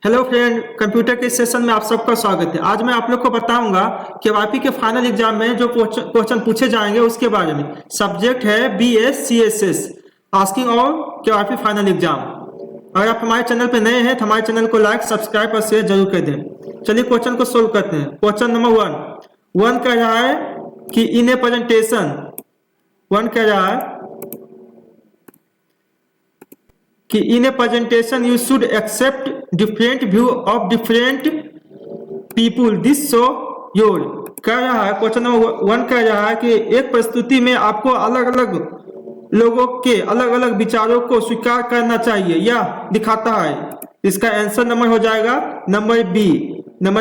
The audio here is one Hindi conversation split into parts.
हेलो फ्रेंड, कंप्यूटर के सेशन में आप सबका स्वागत है। आज मैं आप लोग को बताऊंगा केवाईपी के फाइनल एग्जाम में जो क्वेश्चन पूछे जाएंगे उसके बारे में। सब्जेक्ट है BSCSS आस्किंग और केवाईपी फाइनल एग्जाम। अगर आप हमारे चैनल पे नए हैं तो हमारे चैनल को लाइक, सब्सक्राइब और शेयर जरूर कर दें। चलिए क्वेश्चन को सोल्व करते हैं। क्वेश्चन नंबर वन कह रहा है कि in a presentation in a presentation you should accept different view of different people. This show your कह रहा है, क्वेश्चन नंबर वन कह रहा है कि एक प्रस्तुति में आपको अलग अलग लोगों के अलग अलग विचारों को स्वीकार करना चाहिए, यह दिखाता है। इसका आंसर नंबर हो जाएगा नंबर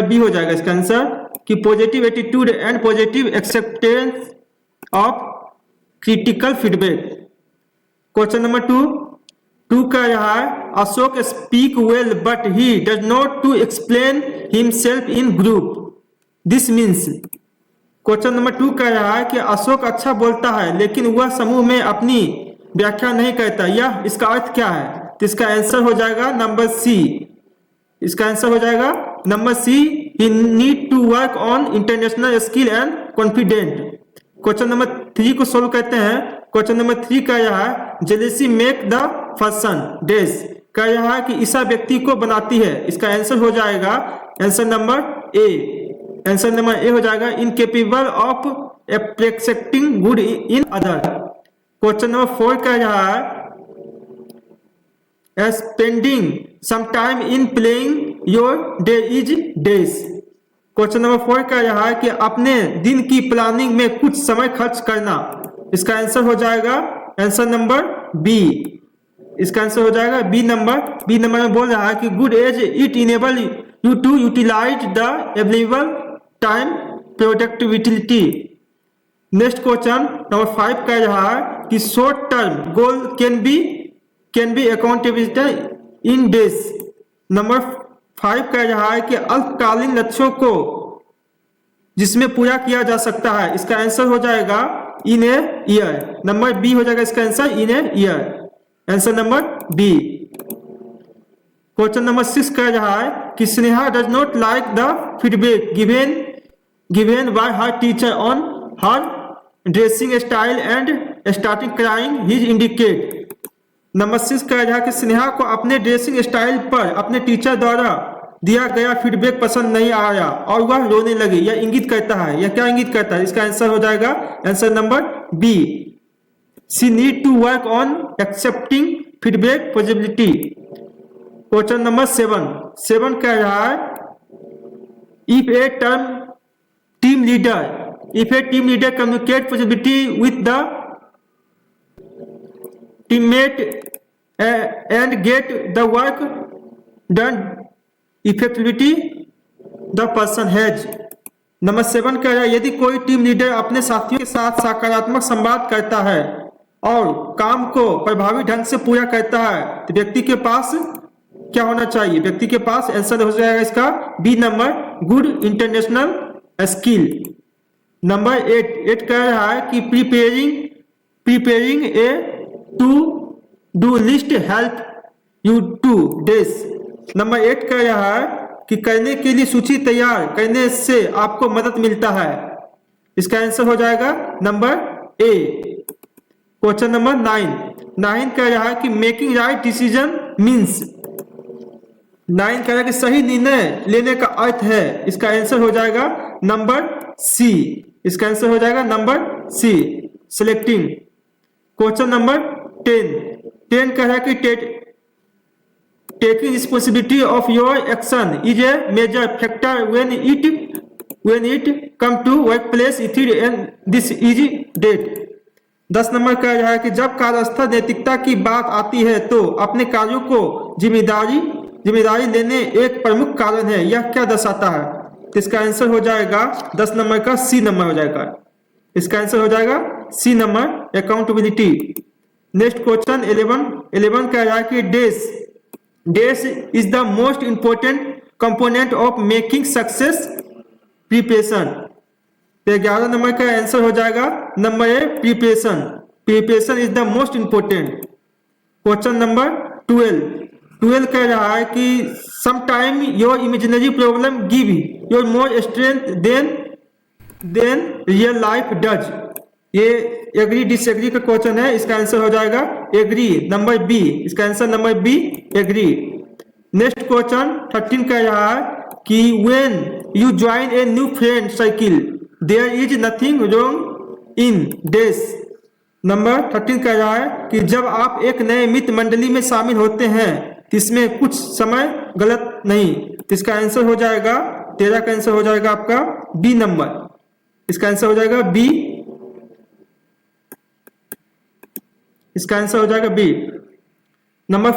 बी हो जाएगा इसका आंसर कि positive attitude and positive acceptance of critical feedback. Question number two कह रहा है Ashok speak well but he does not to explain himself in group. This means question number two कह रहा है कि अशोक अच्छा बोलता है लेकिन वह समूह में अपनी व्याख्या नहीं करता, यह इसका अर्थ क्या है? तो इसका आंसर हो जाएगा नंबर सी। इसका आंसर हो जाएगा number C, he need to work on international skill and confident. Question number three को सोल्व करते हैं। क्वेश्चन नंबर थ्री कह रहा है jealousy make the person dash. कह रहा है कि ईसा व्यक्ति को बनाती है। इसका आंसर हो जाएगा आंसर नंबर ए हो जाएगा incapable of appreciating good in other. Question number four कह रहा है spending some time in playing your day is dash. Question number four कह रहा है कि अपने दिन की प्लानिंग में कुछ समय खर्च करना। इसका आंसर हो जाएगा आंसर नंबर बी। इसका आंसर हो जाएगा बी नंबर में बोल रहा है कि good as it enable you to utilize the available time productivity. Next question number five कह रहा है कि short term goal can be accountability in days. Number five कह रहा है कि अल्पकालीन लक्ष्यों को जिसमें पूरा किया जा सकता है। इसका आंसर हो जाएगा in a year. Number B हो जाएगा इसका answer in a year. Answer number B. Question number six कह रहा है कि Sneha does not like the feedback given by her teacher on her dressing style and starting crying his indicate. Number six कह रहा है कि स्नेहा को अपने ड्रेसिंग स्टाइल पर अपने टीचर द्वारा दिया गया फीडबैक पसंद नहीं आया और वह रोने लगी। यह इंगित करता है, यह क्या इंगित करता है? इसका आंसर हो जाएगा answer number B, she need to work on accepting feedback positivity. Question number seven कह रहा है if a team leader communicate positivity with the teammate and get the work done effectivity the person has. Number seven कह रहा है यदि कोई टीम लीडर अपने साथियों के साथ सकारात्मक संवाद करता है और काम को प्रभावी ढंग से पूरा करता है तो व्यक्ति के पास क्या होना चाहिए? व्यक्ति के पास आंसर हो जाएगा इसका B number, good international skill. Number eight कह रहा है कि preparing a to do list help you to days. Number 8 कह रहा है कि करने के लिए सूची तैयार करने से आपको मदद मिलता है। इसका आंसर हो जाएगा नंबर ए। क्वेश्चन नंबर 9 कह रहा है कि मेकिंग राइट डिसीजन मीन्स। 9 कह रहा है कि सही निर्णय लेने का अर्थ है। इसका आंसर हो जाएगा नंबर सी। इसका आंसर हो जाएगा number C, selecting. Question number 10 कह रहा है कि taking responsibility of your action is a major factor when it come to workplace ethics and this is that। 10 number कह रहा है कि जब कार्यस्थल नैतिकता की बात आती है तो अपने कार्यों को जिम्मेदारी लेने एक प्रमुख कारण है। यह क्या दर्शाता है? तो इसका आंसर हो जाएगा 10 नंबर का सी नंबर हो जाएगा। इसका आंसर हो जाएगा C number, accountability. Next question 11 कह रहा है कि Dash is the most important component of making success preparation। 11 number का आंसर हो जाएगा number A, preparation is the most important. Question number 12 12 कह रहा है कि sometime your imaginary problem give your more strength than real life does. ये एग्री डिसएग्री का क्वेश्चन है, इसका आंसर हो जाएगा एग्री, नंबर बी, इसका answer number B agree. Next question 13 कह रहा है कि when you join a new friend circle there is nothing wrong in this. Number 13 कह रहा है कि जब आप एक नए मित्र मंडली में शामिल होते हैं तो इसमें कुछ समय गलत नहीं। तो इसका आंसर हो जाएगा 13 का आंसर हो जाएगा आपका बी नंबर, इसका आंसर हो जाएगा बी, इसका आंसर हो जाएगा बी। नंबर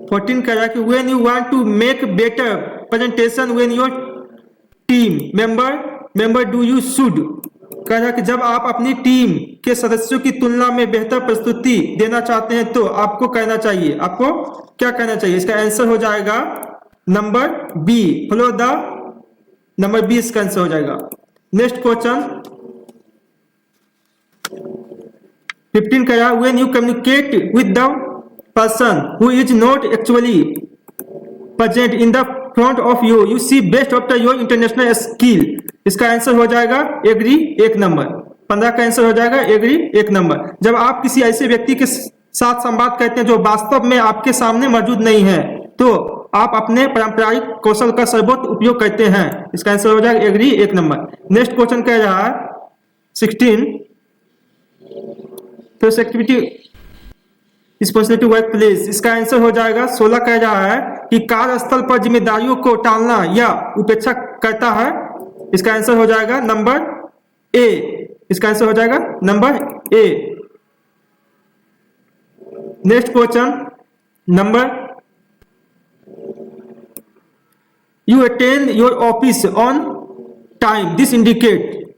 14 कह रहा है कि when you want to make better presentation when your team member do you should. कह रहा है कि जब आप अपनी टीम के सदस्यों की तुलना में बेहतर प्रस्तुति देना चाहते हैं तो आपको कहना चाहिए, आपको क्या कहना चाहिए। इसका आंसर हो जाएगा number B, follow the, number B इसका आंसर हो जाएगा। नेक्स्ट क्वेश्चन 15 कह रहा है when you communicate with the person who is not actually present in the front of you see best of your international skill. इसका आंसर हो जाएगा एग्री, एक नंबर। 15 का आंसर हो जाएगा एग्री, एक नंबर। जब आप किसी ऐसे व्यक्ति के साथ संवाद करते हैं जो वास्तव में आपके सामने मौजूद नहीं है तो आप अपने पारंपरिक कौशल का सर्वोत्तम उपयोग करते हैं। इसका आंसर हो जाएगा एग्री, एक नंबर। नेक्स्ट क्वेश्चन कह रहा है 16 तो एक्टिविटी रिस्पॉन्सिबिलिटी वर्क प्लेस। इसका आंसर हो जाएगा 16 कह रहा है कि कार्यस्थल पर जिम्मेदारियों को टालना या उपेक्षा करता है। इसका आंसर हो जाएगा नंबर ए, इसका आंसर हो जाएगा number A. Next question number you attend your office on time this indicate.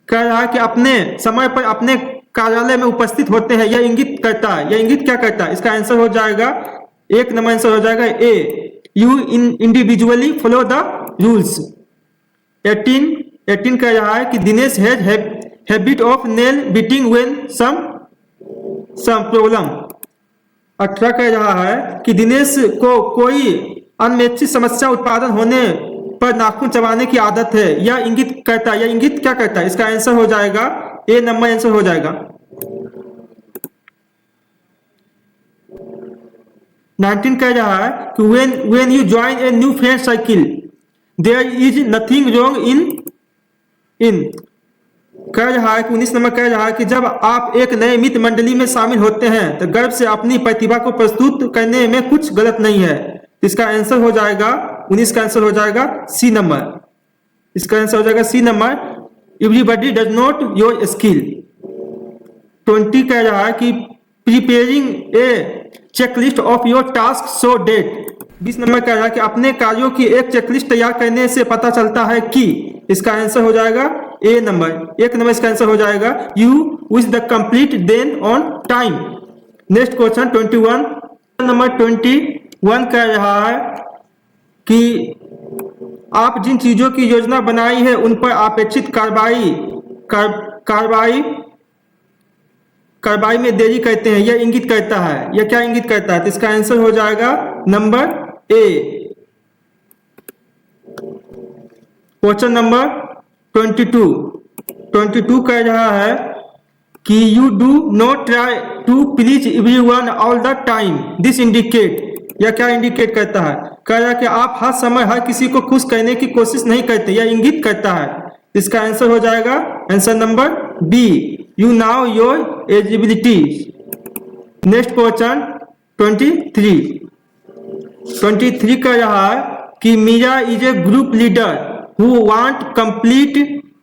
कह रहा है कि अपने समय पर अपने कार्यालय में उपस्थित होते हैं, यह इंगित करता है, यह इंगित क्या करता है। इसका आंसर हो जाएगा एक नंबर आंसर हो जाएगा A, you individually follow the rules. 18 कह रहा है कि Dinesh has habit of nail biting when some problem. 18 कह रहा है कि दिनेश को कोई अनपेक्षित समस्या उत्पादन होने पर नाखून चबाने की आदत है, यह इंगित करता है, यह इंगित क्या करता है। इसका आंसर हो जाएगा ए नंबर आंसर हो जाएगा। 19 कह रहा है कि when you join a new friend circle there is nothing wrong in। कह रहा है कि 19 नंबर कह रहा है कि जब आप एक नए मित्र मंडली में शामिल होते हैं तो गर्व से अपनी प्रतिभा को प्रस्तुत करने में कुछ गलत नहीं है। इसका आंसर हो जाएगा 19 का आंसर हो जाएगा सी नंबर, इसका आंसर हो जाएगा C number, everybody does not your skill. 20 कह रहा है कि preparing a checklist of your task so date. 20 number कह रहा है कि अपने कार्यों की एक चेकलिस्ट तैयार करने से पता चलता है कि। इसका आंसर हो जाएगा ए नंबर, एक नंबर इसका आंसर हो जाएगा you with the complete then on time. Next question 21 number 21 कह रहा है कि आप जिन चीजों की योजना बनाई है उन पर अपेक्षित कार्रवाई में देरी करते हैं, यह इंगित करता है, यह क्या इंगित करता है। तो इसका आंसर हो जाएगा नंबर ए। क्वेश्चन नंबर 22 कह रहा है कि you do not try to please everyone all the time this indicate. यह क्या इंडिकेट करता है। कह रहा है कि आप हर समय हर किसी को खुश करने की कोशिश नहीं करते, यह इंगित करता है। इसका आंसर हो जाएगा answer number B, you now your eligibility. Next question 23 कह रहा है कि Meera is a group leader who want complete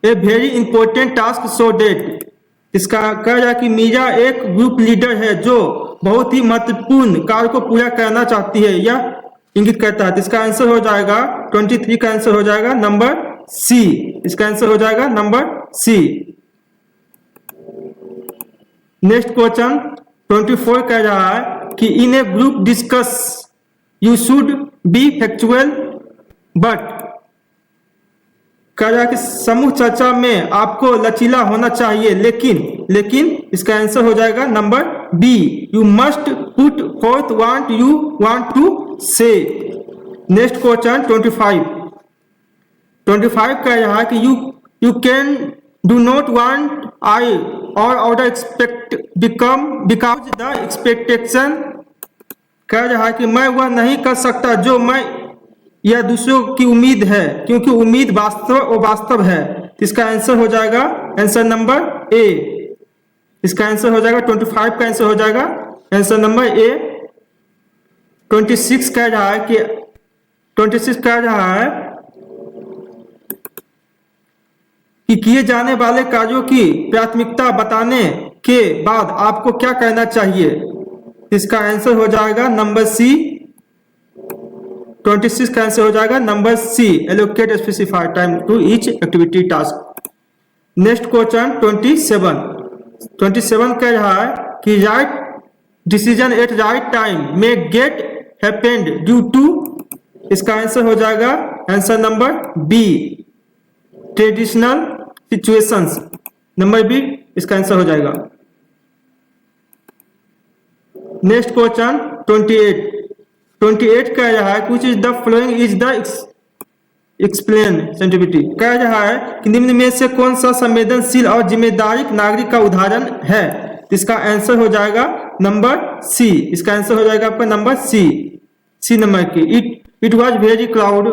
a very important task so date. इसका कह रहा है कि मीरा एक ग्रुप लीडर है जो बहुत ही महत्वपूर्ण कार्य को पूरा करना चाहती है, यह इंगित करता है। तो इसका आंसर हो जाएगा 23 का आंसर हो जाएगा नंबर सी, इसका आंसर हो जाएगा नंबर सी। नेक्स्ट क्वेश्चन 24 कह रहा है कि in a group discuss you should be factual but. कह रहा है कि समूह चर्चा में आपको लचीला होना चाहिए, लेकिन इसका आंसर हो जाएगा number B, you must put forth want you want to say. Next question 25 कह रहा है कि you can do not want I और order expect because the expectation. कह रहा है कि मैं वह नहीं कर सकता जो मैं या दूसरों की उम्मीद है, क्योंकि उम्मीद वास्तव है। इसका आंसर हो जाएगा आंसर नंबर ए। इसका आंसर हो जाएगा 25 का आंसर हो जाएगा आंसर नंबर ए। 26 कह रहा है कि किए जाने वाले कार्यों की प्राथमिकता बताने के बाद आपको क्या करना चाहिए। इसका आंसर हो जाएगा नंबर सी। 26 का आंसर हो जाएगा number C, allocate specified time to each activity task. Next question 27 कह रहा है कि right decision at right time में गेट हैपेंड ड्यू टू। इसका आंसर हो जाएगा answer number B, traditional situations. Number B इसका आंसर हो जाएगा। नेक्स्ट क्वेश्चन 28 कह रहा है कुछ is the flowing is the explain sensitivity. कह रहा है कि निम्न में से कौन सा संवेदनशील और जिम्मेदारी नागरिक का उदाहरण है। इसका आंसर हो जाएगा नंबर सी। इसका आंसर हो जाएगा आपका नंबर सी नंबर की, it was very crowd.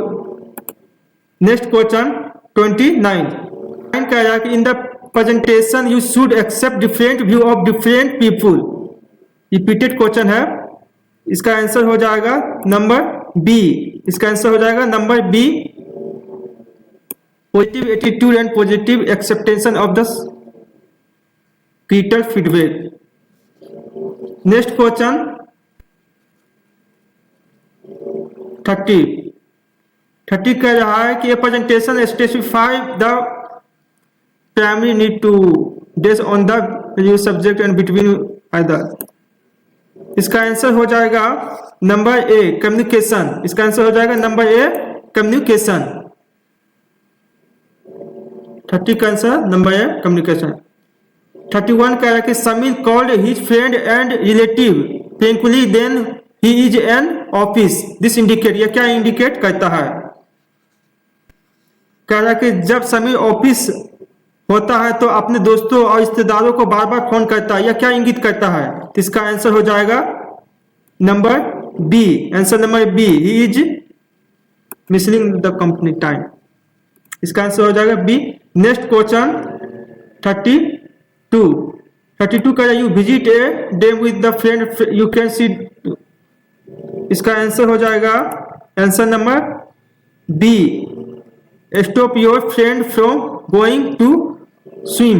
Next question 29 कह रहा है कि in the presentation you should accept different view of different people. Repeated question है। इसका आंसर हो जाएगा नंबर बी। इसका आंसर हो जाएगा number B, positive attitude and positive acceptance of the critical feedback. Next question 30 कह रहा है कि presentation specify the primary need to based on the subject and between other. इसका आंसर हो जाएगा नंबर ए, कम्युनिकेशन। इसका आंसर हो जाएगा नंबर ए, कम्युनिकेशन। 30 का आंसर नंबर ए, कम्युनिकेशन। 31 कह रहा है कि Sameer called his friend and relative frankly then he is an office. This indicate, यह क्या इंडिकेट करता है। कह रहा है कि जब समीर ऑफिस होता है तो अपने दोस्तों और रिश्तेदारों को बार बार फोन करता है, यह क्या इंगित करता है। तो इसका आंसर हो जाएगा number B, answer number B, he is missing the company time. इसका आंसर हो जाएगा बी। नेक्स्ट क्वेश्चन 32 का you visit a dam with the friend you can see. इसका आंसर हो जाएगा answer number B, stop your friend from going to swim.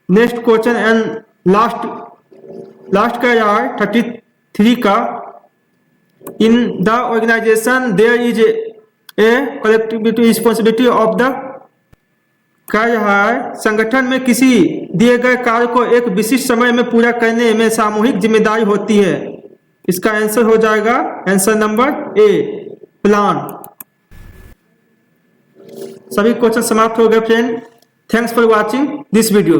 Next question and last का यार 33 का, in the organization there is a collectivity responsibility of the. कह रहा है संगठन में किसी दिए गए कार्य को एक विशिष्ट समय में पूरा करने में सामूहिक जिम्मेदारी होती है। इसका आंसर हो जाएगा आंसर नंबर ए, प्लान। सभी क्वेश्चन समाप्त हो गए friend. Thanks for watching this video.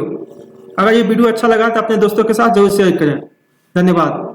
अगर ये वीडियो अच्छा लगा तो अपने दोस्तों के साथ जरूर शेयर करें। धन्यवाद।